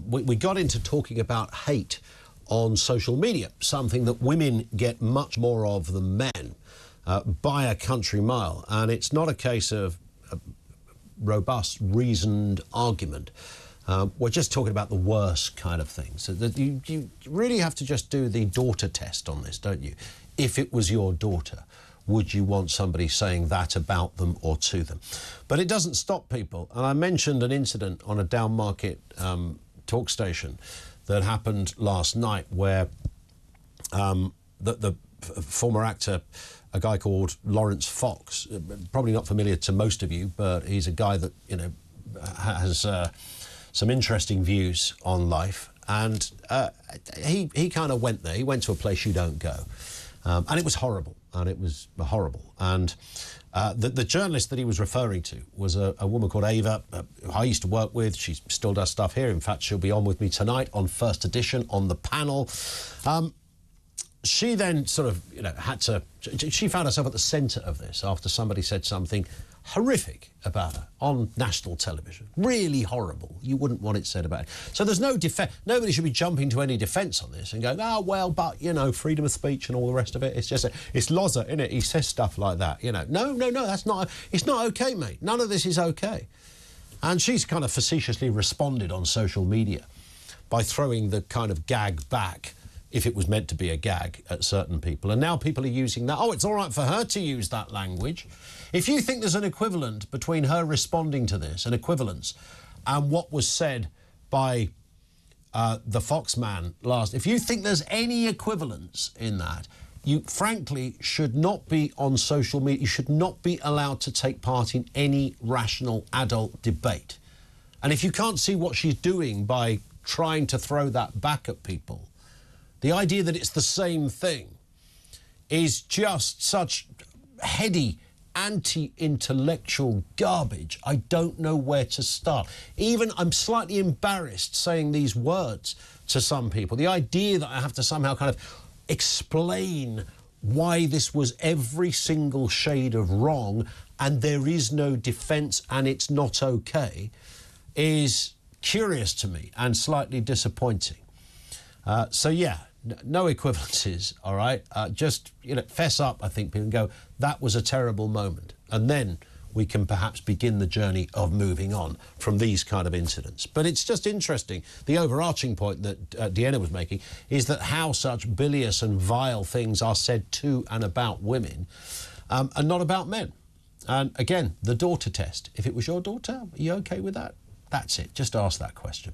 We got into talking about hate on social media, something that women get much more of than men by a country mile. And it's not a case of a robust, reasoned argument. We're just talking about the worst kind of things. So that you really have to just do the daughter test on this, don't you? If it was your daughter, would you want somebody saying that about them or to them? But it doesn't stop people. And I mentioned an incident on a downmarket talk station that happened last night where the former actor, a guy called Laurence Fox, probably not familiar to most of you, but he's a guy that, you know, has some interesting views on life. And he kind of went there. He went to a place you don't go. And it was horrible. And it was horrible. And the journalist that he was referring to was a woman called Ava, who I used to work with. She still does stuff here. In fact, she'll be on with me tonight on First Edition on the panel. She then sort of, you know, she found herself at the centre of this after somebody said something horrific about her on national television. Really horrible. You wouldn't want it said about it. So there's no defence. Nobody should be jumping to any defence on this and going, oh, well, but, you know, freedom of speech and all the rest of it. It's just, it's Loza, isn't it? He says stuff like that, you know. No, that's not, it's not OK, mate. None of this is OK. And she's kind of facetiously responded on social media by throwing the kind of gag back, if it was meant to be a gag, at certain people. And now people are using that. Oh, it's all right for her to use that language. If you think there's an equivalent between her responding to this, an equivalence, and what was said by the Fox man last, if you think there's any equivalence in that, you frankly should not be on social media. You should not be allowed to take part in any rational adult debate. And if you can't see what she's doing by trying to throw that back at people, the idea that it's the same thing is just such heady, anti-intellectual garbage. I don't know where to start. Even I'm slightly embarrassed saying these words to some people. The idea that I have to somehow kind of explain why this was every single shade of wrong and there is no defence and it's not OK is curious to me and slightly disappointing. So, yeah, no equivalences, all right? Just, you know, fess up, I think, people, and go, that was a terrible moment. And then we can perhaps begin the journey of moving on from these kind of incidents. But it's just interesting. The overarching point that Deanna was making is that how such bilious and vile things are said to and about women and not about men. And, again, the daughter test. If it was your daughter, are you OK with that? That's it. Just ask that question.